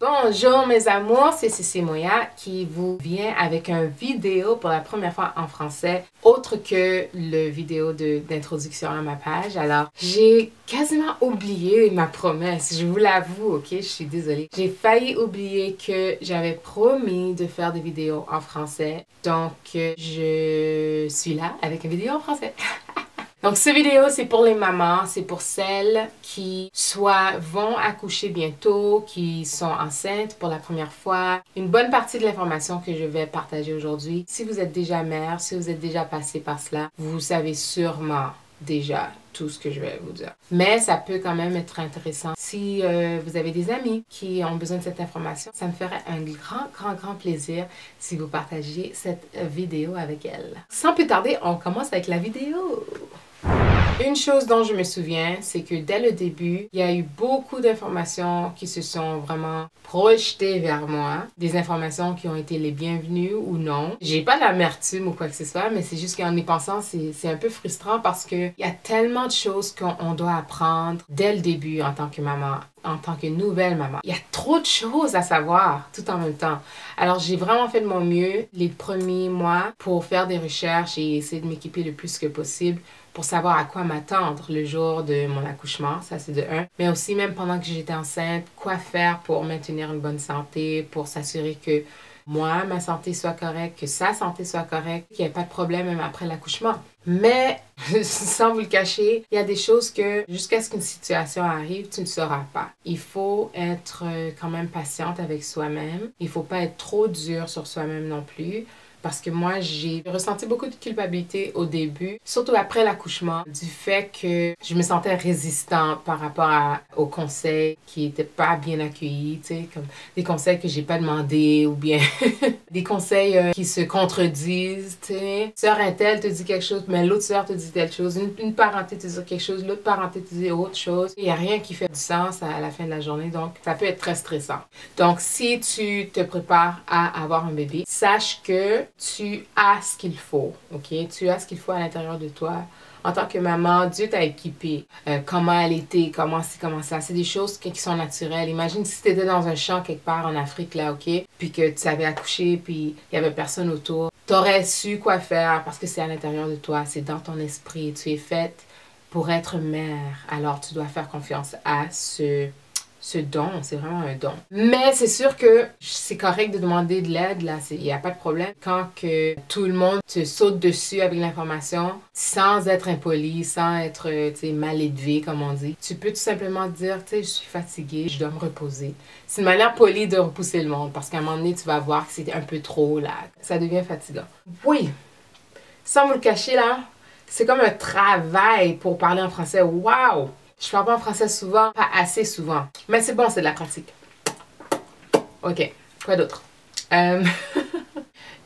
Bonjour mes amours, c'est Cécile Moya qui vous vient avec une vidéo pour la première fois en français, autre que le vidéo d'introduction à ma page. Alors, j'ai quasiment oublié ma promesse, je vous l'avoue, ok? Je suis désolée. J'ai failli oublier que j'avais promis de faire des vidéos en français, donc je suis là avec une vidéo en français. Donc, cette vidéo, c'est pour les mamans, c'est pour celles qui soit vont accoucher bientôt, qui sont enceintes pour la première fois. Une bonne partie de l'information que je vais partager aujourd'hui, si vous êtes déjà mère, si vous êtes déjà passé par cela, vous savez sûrement déjà tout ce que je vais vous dire. Mais ça peut quand même être intéressant. Si vous avez des amis qui ont besoin de cette information, ça me ferait un grand plaisir si vous partagiez cette vidéo avec elles. Sans plus tarder, on commence avec la vidéo. Une chose dont je me souviens, c'est que dès le début, il y a eu beaucoup d'informations qui se sont vraiment projetées vers moi. Des informations qui ont été les bienvenues ou non. J'ai pas d'amertume ou quoi que ce soit, mais c'est juste qu'en y pensant, c'est un peu frustrant parce qu'il y a tellement de choses qu'on doit apprendre dès le début en tant que maman, en tant que nouvelle maman. Il y a trop de choses à savoir tout en même temps. Alors, j'ai vraiment fait de mon mieux les premiers mois pour faire des recherches et essayer de m'équiper le plus que possible pour savoir à quoi m'attendre le jour de mon accouchement, ça c'est de un. Mais aussi même pendant que j'étais enceinte, quoi faire pour maintenir une bonne santé, pour s'assurer que moi, ma santé soit correcte, que sa santé soit correcte, qu'il n'y ait pas de problème même après l'accouchement. Mais, sans vous le cacher, il y a des choses que jusqu'à ce qu'une situation arrive, tu ne sauras pas. Il faut être quand même patiente avec soi-même. Il ne faut pas être trop dur sur soi-même non plus. Parce que moi, j'ai ressenti beaucoup de culpabilité au début, surtout après l'accouchement, du fait que je me sentais résistante par rapport aux conseils qui n'étaient pas bien accueillis, tu sais, comme des conseils que j'ai pas demandé ou bien des conseils qui se contredisent, tu sais. Sœur Intel te dit quelque chose, mais l'autre sœur te dit telle chose. Une parenté te dit quelque chose, l'autre parenté te dit autre chose. Il n'y a rien qui fait du sens à la fin de la journée, donc ça peut être très stressant. Donc, si tu te prépares à avoir un bébé, sache que tu as ce qu'il faut, ok? Tu as ce qu'il faut à l'intérieur de toi. En tant que maman, Dieu t'a équipé. Comment elle était, comment c'est, comment ça. C'est des choses qui sont naturelles. Imagine si tu étais dans un champ quelque part en Afrique, là, ok? Puis que tu avais accouché, puis il y avait personne autour. Tu aurais su quoi faire parce que c'est à l'intérieur de toi, c'est dans ton esprit. Tu es faite pour être mère. Alors, tu dois faire confiance à ce don, c'est vraiment un don. Mais c'est sûr que c'est correct de demander de l'aide, là, il n'y a pas de problème. Quand que tout le monde te saute dessus avec l'information, sans être impoli, sans être mal élevé, comme on dit, tu peux tout simplement dire, je suis fatiguée, je dois me reposer. C'est une manière polie de repousser le monde, parce qu'à un moment donné, tu vas voir que c'est un peu trop, là, ça devient fatigant. Oui, sans vous le cacher, là, c'est comme un travail pour parler en français. Waouh! Je parle pas en français souvent, pas assez souvent. Mais c'est bon, c'est de la pratique. Ok, quoi d'autre?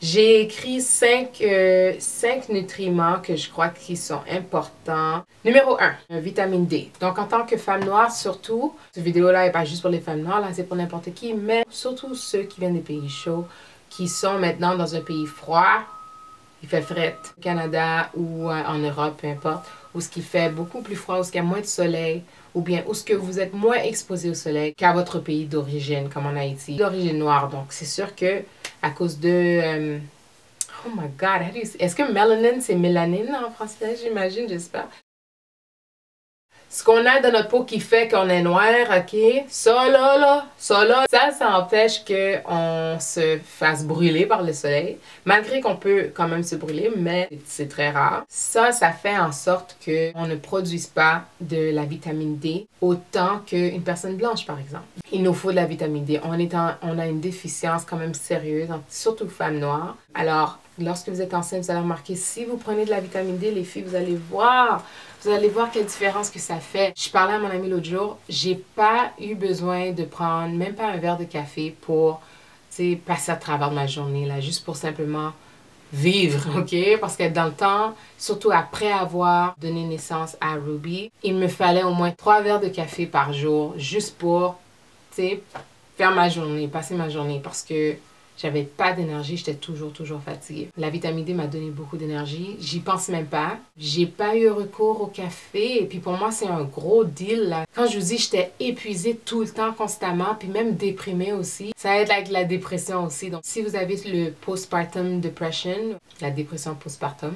J'ai écrit 5 nutriments que je crois qui sont importants. Numéro 1, vitamine D. Donc, en tant que femme noire, surtout, cette vidéo-là n'est pas juste pour les femmes noires, là, c'est pour n'importe qui, mais surtout ceux qui viennent des pays chauds, qui sont maintenant dans un pays froid. Il fait fret au Canada ou en Europe, peu importe, où ce qui fait beaucoup plus froid, où ce qu'il y a moins de soleil, ou bien où ce que vous êtes moins exposé au soleil qu'à votre pays d'origine, comme en Haïti, d'origine noire. Donc, c'est sûr que à cause de... oh my God, est-ce que melanin, c'est mélanine en français, j'imagine, j'espère? Ce qu'on a dans notre peau qui fait qu'on est noir, ok? Ça là, ça empêche qu'on se fasse brûler par le soleil. Malgré qu'on peut quand même se brûler, mais c'est très rare. Ça fait en sorte qu'on ne produise pas de la vitamine D autant qu'une personne blanche, par exemple. Il nous faut de la vitamine D. On a une déficience quand même sérieuse, surtout femmes noires. Alors, lorsque vous êtes enceinte, vous allez remarquer, si vous prenez de la vitamine D, les filles, vous allez voir quelle différence que ça fait. Je parlais à mon ami l'autre jour, j'ai pas eu besoin de prendre même pas un verre de café pour, passer à travers ma journée, là, juste pour simplement vivre, ok? Parce que dans le temps, surtout après avoir donné naissance à Ruby, il me fallait au moins 3 verres de café par jour, juste pour, faire ma journée, passer ma journée, parce que J'avais pas d'énergie, j'étais toujours fatiguée. La vitamine D m'a donné beaucoup d'énergie. J'y pense même pas. J'ai pas eu recours au café. Et puis pour moi, c'est un gros deal, là. Quand je vous dis, j'étais épuisée tout le temps, constamment, puis même déprimée aussi. Ça aide avec la dépression aussi. Donc, si vous avez le postpartum depression, la dépression postpartum,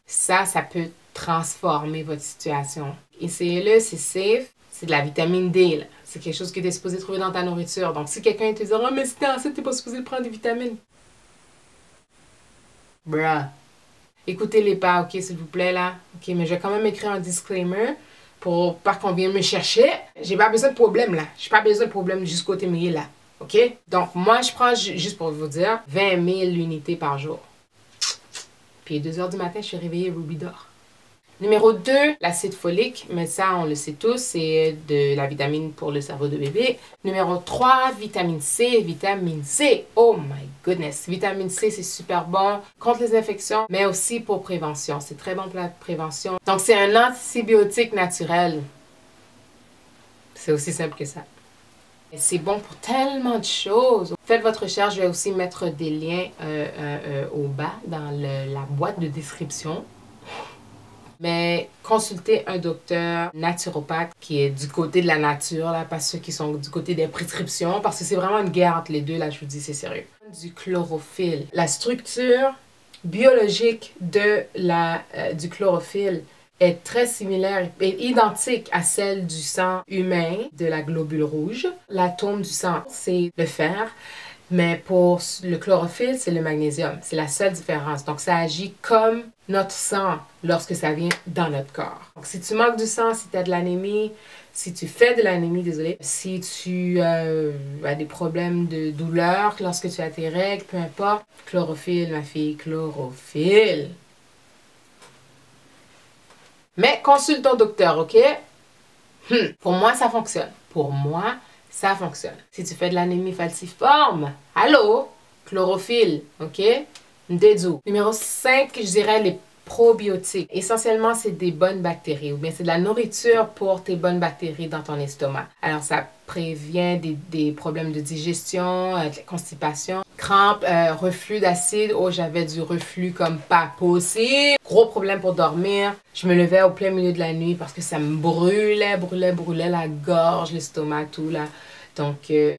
ça peut transformer votre situation. Essayez-le, c'est safe. C'est de la vitamine D, là. C'est quelque chose que tu es supposé trouver dans ta nourriture. Donc, si quelqu'un te dit « Oh, mais si t'es enceinte, t'es pas supposé prendre des vitamines. » Bruh. Écoutez-les pas, ok, s'il vous plaît, là. Ok, mais je vais quand même écrire un disclaimer pour pas qu'on vienne me chercher. J'ai pas besoin de problème, là. J'ai pas besoin de problème jusqu'au téméier, là. Ok? Donc, moi, je prends, juste pour vous dire, 20 000 unités par jour. Puis, 2 heures du matin, je suis réveillée Ruby d'or. Numéro 2, l'acide folique, mais ça, on le sait tous, c'est de la vitamine pour le cerveau de bébé. Numéro 3, vitamine C. Vitamine C, oh my goodness. Vitamine C, c'est super bon contre les infections, mais aussi pour prévention. C'est très bon pour la prévention. Donc, c'est un antibiotique naturel. C'est aussi simple que ça. C'est bon pour tellement de choses. Faites votre recherche, je vais aussi mettre des liens au bas dans la boîte de description. Mais consultez un docteur naturopathe qui est du côté de la nature, là, pas ceux qui sont du côté des prescriptions, parce que c'est vraiment une guerre entre les deux, là, je vous dis, c'est sérieux. Du chlorophylle. La structure biologique du chlorophylle est très similaire et identique à celle du sang humain, de la globule rouge. L'atome du sang, c'est le fer. Mais pour le chlorophylle, c'est le magnésium. C'est la seule différence. Donc, ça agit comme notre sang lorsque ça vient dans notre corps. Donc, si tu manques du sang, si tu as de l'anémie, si tu fais de l'anémie, désolé, si tu as des problèmes de douleur lorsque tu as tes règles, peu importe, chlorophylle, ma fille, chlorophylle. Mais consulte ton docteur, OK? Pour moi, ça fonctionne. Pour moi, ça fonctionne. Si tu fais de l'anémie falciforme, allô? Chlorophylle, OK? Ndedou. Numéro 5, je dirais les probiotiques. Essentiellement, c'est des bonnes bactéries ou bien c'est de la nourriture pour tes bonnes bactéries dans ton estomac. Alors, ça prévient des problèmes de digestion, de constipation, crampes, reflux d'acide. Oh, j'avais du reflux comme pas possible. Gros problème pour dormir. Je me levais au plein milieu de la nuit parce que ça me brûlait la gorge, l'estomac, tout là. Donc, je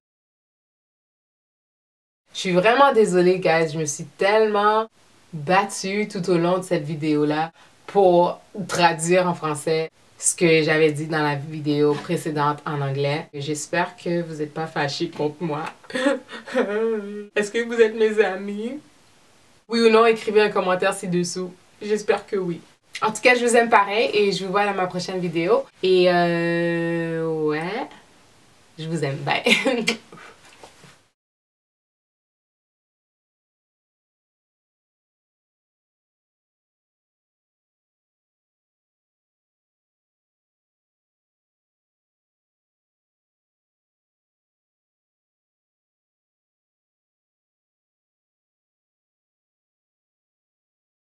suis vraiment désolée, guys. Je me suis tellement battue tout au long de cette vidéo-là pour traduire en français ce que j'avais dit dans la vidéo précédente en anglais. J'espère que vous n'êtes pas fâchés contre moi. Est-ce que vous êtes mes amis? Oui ou non, écrivez un commentaire ci-dessous. J'espère que oui. En tout cas, je vous aime pareil et je vous vois dans ma prochaine vidéo. Et ouais, je vous aime. Bye.